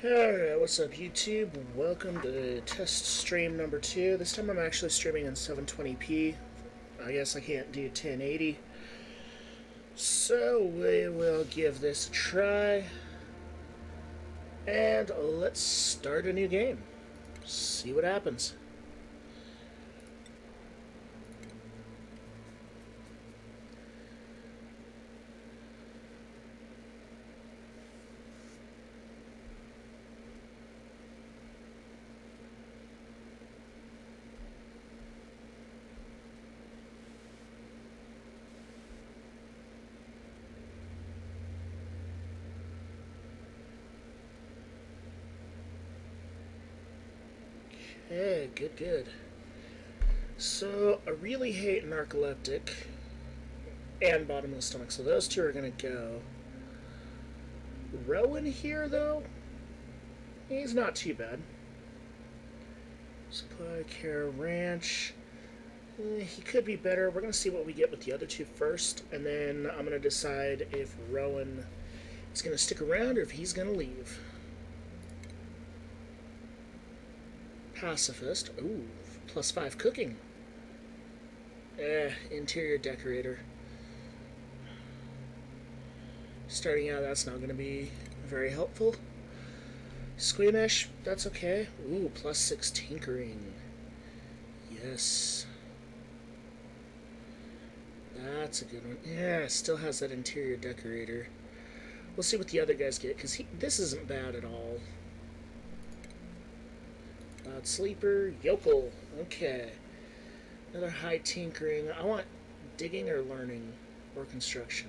Alright, what's up YouTube? Welcome to test stream number 2. This time I'm actually streaming in 720p. I guess I can't do 1080. So we will give this a try. And let's start a new game. See what happens. Okay, good. So, I really hate narcoleptic and bottom of the stomach, so those two are going to go. Rowan here, though, he's not too bad. Supply Care Ranch. He could be better. We're going to see what we get with the other two first, and then I'm going to decide if Rowan is going to stick around or if he's going to leave. Pacifist. Ooh, +5 cooking. Interior decorator. Starting out, that's not going to be very helpful. Squeamish, that's okay. Ooh, +6 tinkering. Yes. That's a good one. Yeah, still has that interior decorator. We'll see what the other guys get, because this isn't bad at all. Sleeper, yokel. Okay. Another high tinkering. I want digging or learning or construction.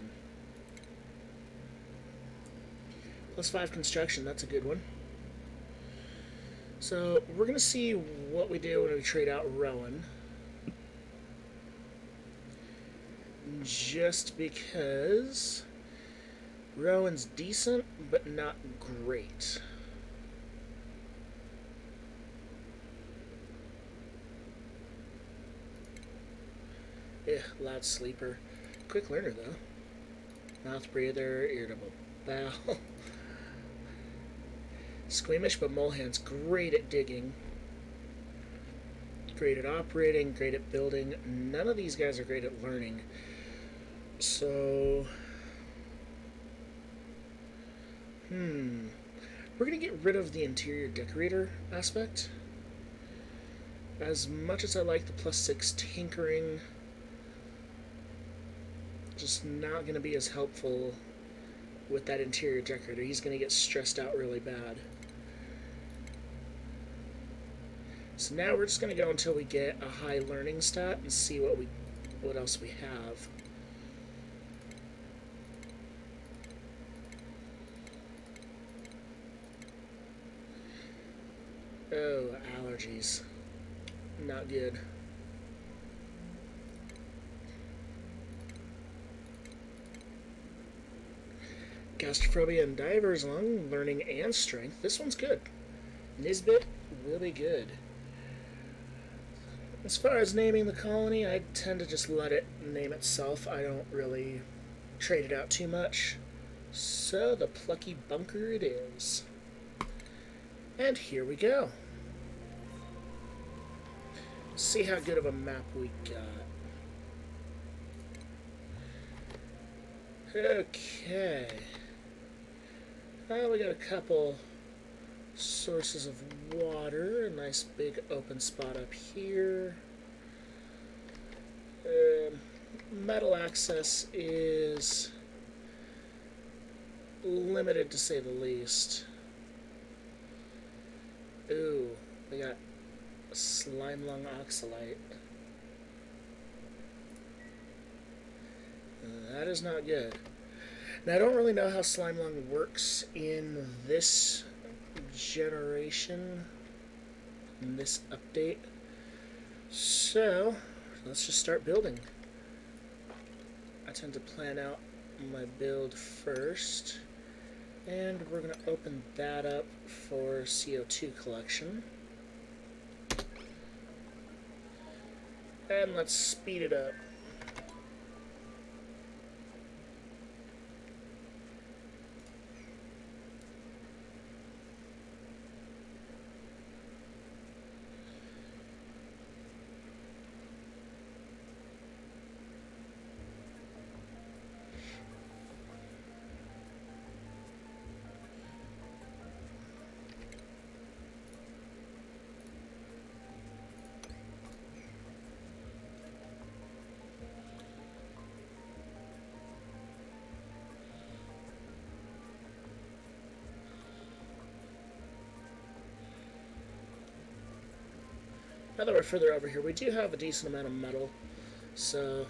+5 construction, that's a good one. So we're going to see what we do when we trade out Rowan. Just because Rowan's decent, but not great. Loud sleeper. Quick learner, though. Mouth breather, irritable bowel. Squeamish, but Molehand's great at digging. Great at operating, great at building. None of these guys are great at learning. So... we're going to get rid of the interior decorator aspect. As much as I like the +6 tinkering, just not going to be as helpful with that interior decorator. He's going to get stressed out really bad. So now we're just going to go until we get a high learning stat and see what else we have. Oh, allergies. Not good. Gastrophobia and divers, lung learning and strength. This one's good. Nisbet will be good. As far as naming the colony, I tend to just let it name itself. I don't really trade it out too much. So the plucky bunker it is. And here we go. See how good of a map we got. Okay. We got a couple sources of water. A nice big open spot up here. Metal access is limited to say the least. Ooh, we got slime lung oxalite. That is not good. Now, I don't really know how slime lung works in this generation, in this update. So, let's just start building. I tend to plan out my build first. And we're going to open that up for CO2 collection. And let's speed it up. Now that we're further over here, we do have a decent amount of metal, so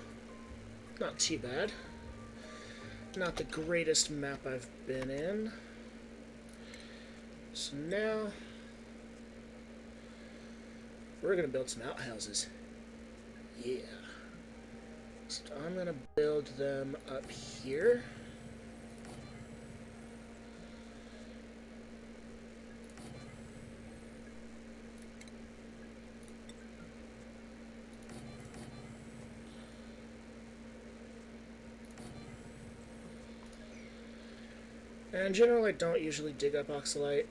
not too bad. Not the greatest map I've been in. So now we're going to build some outhouses. Yeah. So I'm going to build them up here. And in general, I don't usually dig up oxalite,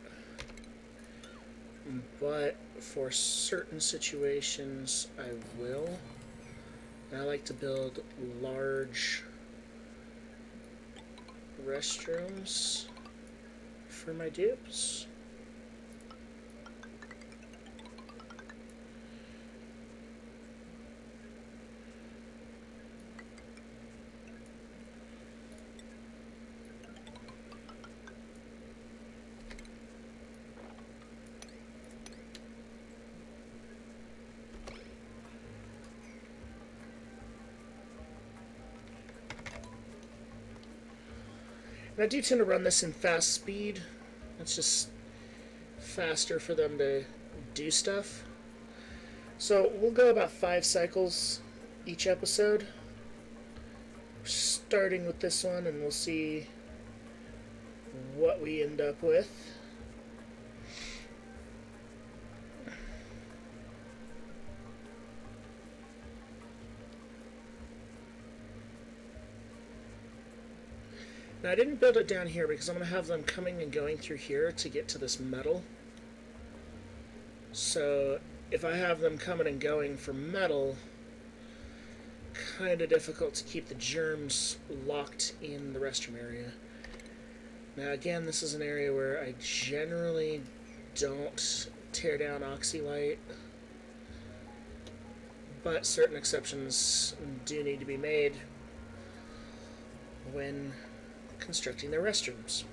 but for certain situations, I will. And I like to build large restrooms for my dupes. And I do tend to run this in fast speed. It's just faster for them to do stuff. So we'll go about 5 cycles each episode. Starting with this one, and we'll see what we end up with. Now I didn't build it down here because I'm going to have them coming and going through here to get to this metal. So if I have them coming and going for metal, kind of difficult to keep the germs locked in the restroom area. Now again, this is an area where I generally don't tear down oxylite, but certain exceptions do need to be made when constructing their restrooms.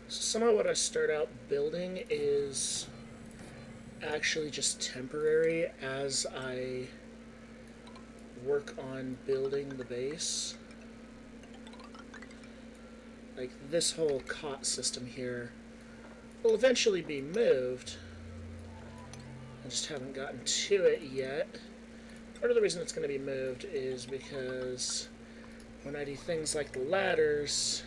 Some of what I start out building is actually just temporary as I work on building the base. Like this whole cot system here will eventually be moved. I just haven't gotten to it yet. Part of the reason it's going to be moved is because when I do things like the ladders,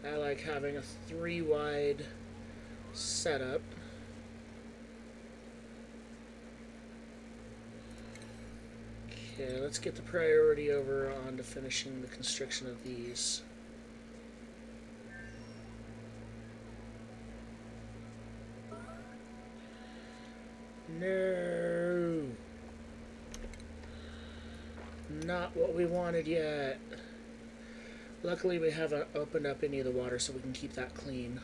I like having a 3-wide setup. Okay, let's get the priority over on to finishing the construction of these. No! Not what we wanted yet. Luckily we haven't opened up any of the water so we can keep that clean.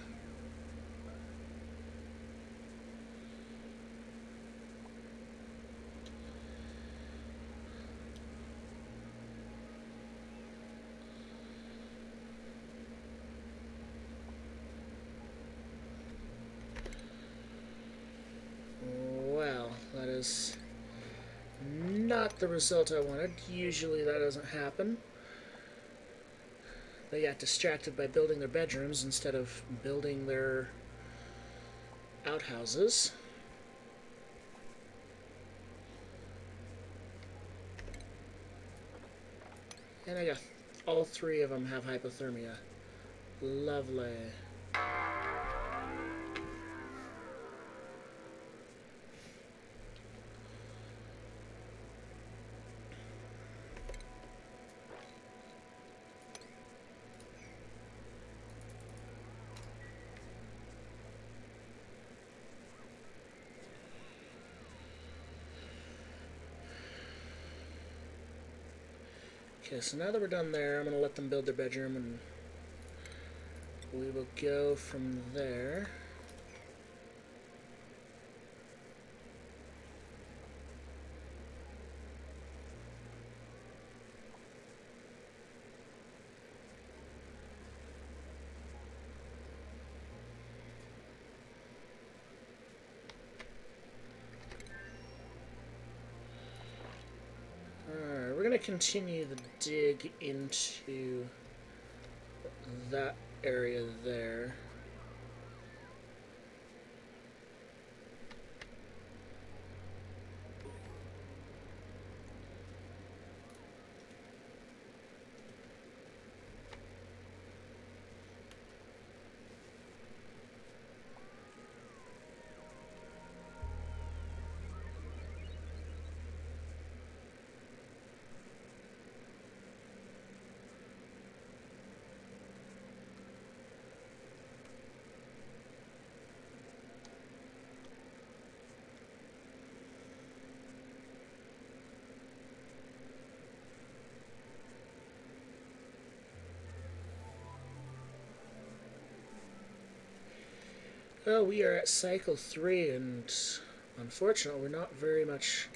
Well, that is not the result I wanted. Usually that doesn't happen. They got distracted by building their bedrooms instead of building their outhouses. And I got all three of them have hypothermia. Lovely. Okay, so now that we're done there, I'm going to let them build their bedroom, and we will go from there. Alright, we're going to continue the dig into that area there. Well, we are at cycle 3, and unfortunately, we're not very much.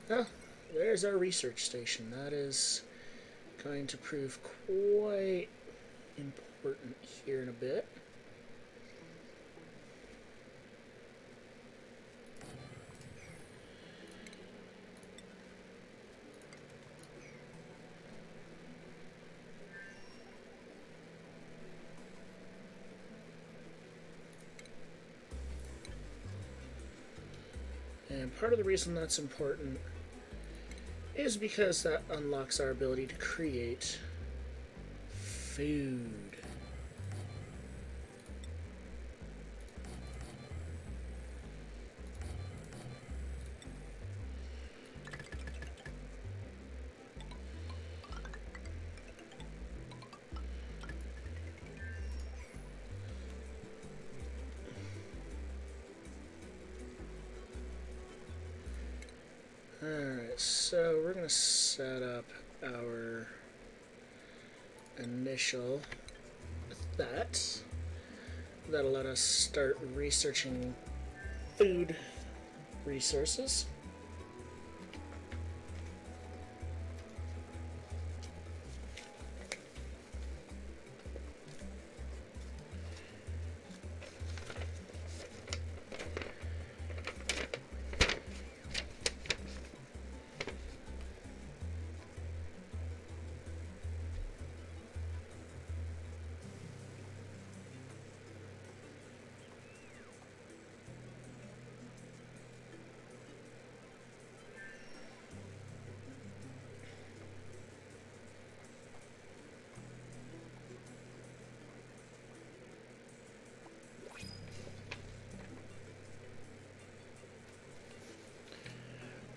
Oh, there's our research station. That is going to prove quite important here in a bit. And part of the reason that's important is because that unlocks our ability to create food. Alright, so we're going to set up our initial with that. That'll let us start researching food resources.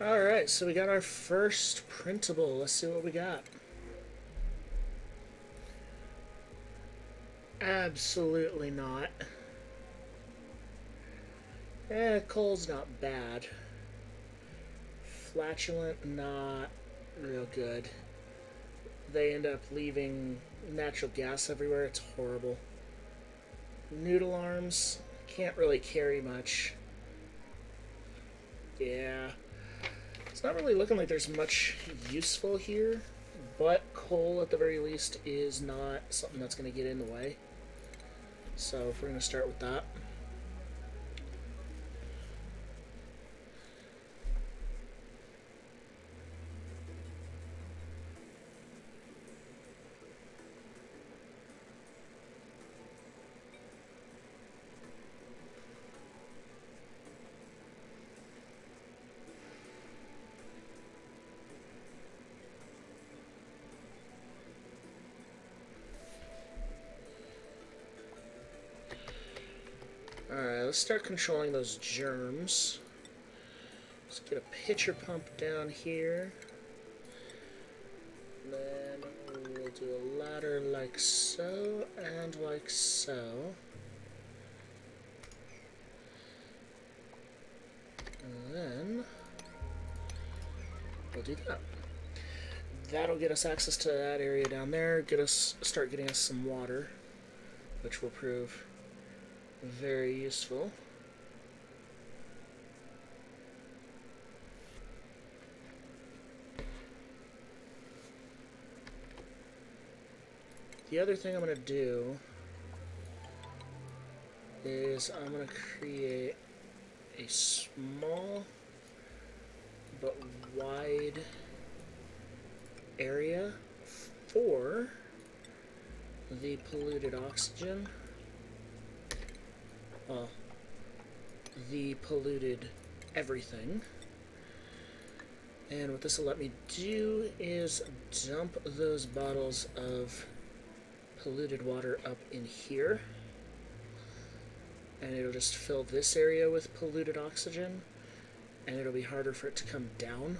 Alright, so we got our first printable. Let's see what we got. Absolutely not. Coal's not bad. Flatulent, not real good. They end up leaving natural gas everywhere. It's horrible. Noodle arms, can't really carry much. Yeah. It's not really looking like there's much useful here, but coal at the very least is not something that's going to get in the way. So if we're going to start with that. Alright, let's start controlling those germs. Let's get a pitcher pump down here. Then we'll do a ladder like so, and like so. And then we'll do that. That'll get us access to that area down there, start getting us some water, which will prove very useful. The other thing I'm going to do is I'm going to create a small but wide area for the polluted oxygen. Well, the polluted everything. And what this will let me do is dump those bottles of polluted water up in here. And it'll just fill this area with polluted oxygen. And it'll be harder for it to come down.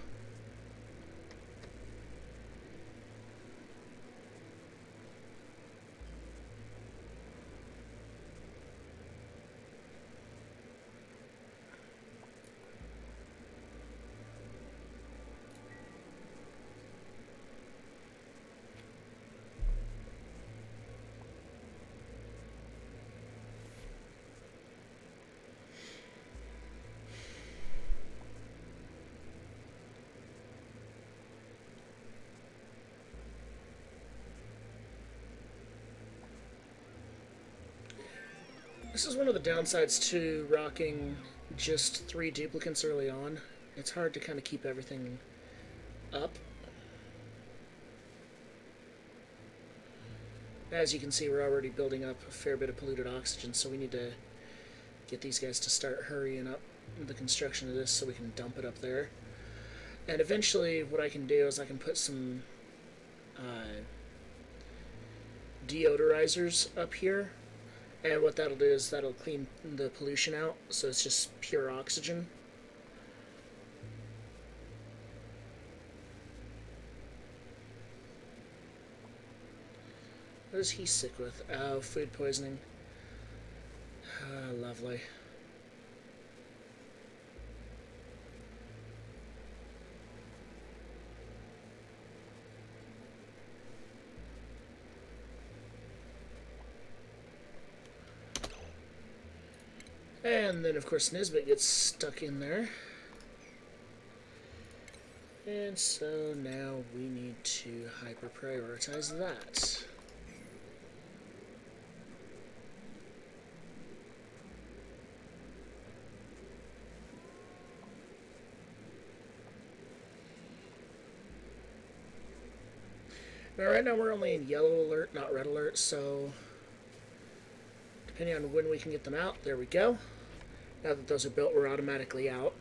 This is one of the downsides to rocking just 3 duplicates early on. It's hard to kind of keep everything up. As you can see, we're already building up a fair bit of polluted oxygen, so we need to get these guys to start hurrying up the construction of this so we can dump it up there. And eventually what I can do is I can put some deodorizers up here. And what that'll do is that'll clean the pollution out, so it's just pure oxygen. What is he sick with? Oh, food poisoning. Ah, lovely. And then, of course, Nisbet gets stuck in there. And so now we need to hyper-prioritize that. Now, right now we're only in yellow alert, not red alert, so depending on when we can get them out, there we go. Now that those are built, we're automatically out.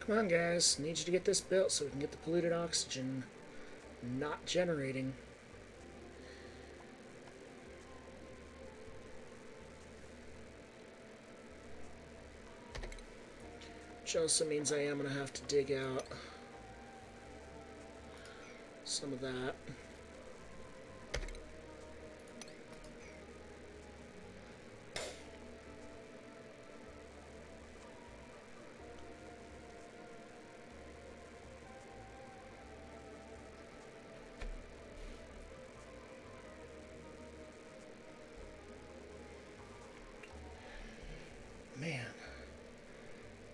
Come on, guys. Need you to get this built so we can get the polluted oxygen not generating. Which also means I am going to have to dig out some of that.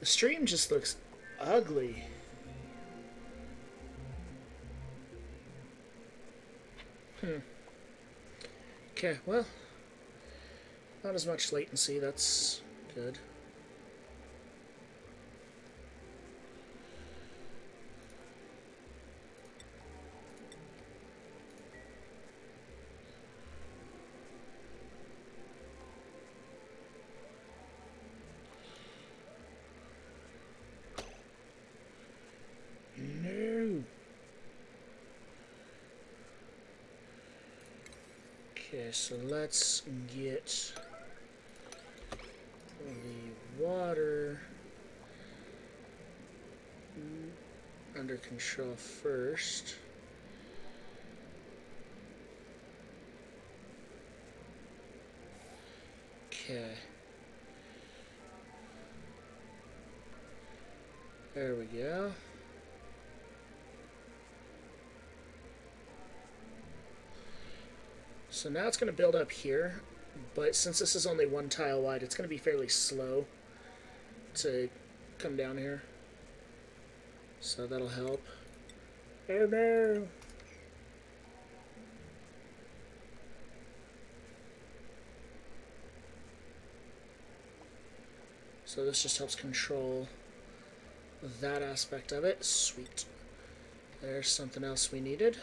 The stream just looks ugly. Okay, well, not as much latency, that's good. No. Okay, so let's get the water under control first. Okay. There we go. So now it's going to build up here, but since this is only one tile wide, it's going to be fairly slow to come down here. So that'll help. Oh no! So this just helps control that aspect of it. Sweet. There's something else we needed.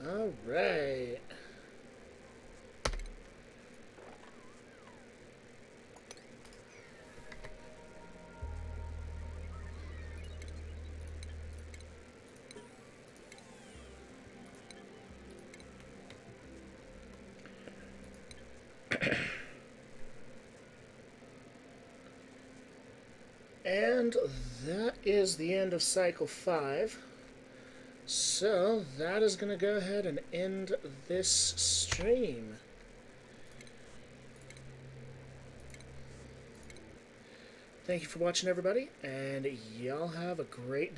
All right. And that is the end of cycle 5. So that is going to go ahead and end this stream. Thank you for watching, everybody, and y'all have a great day.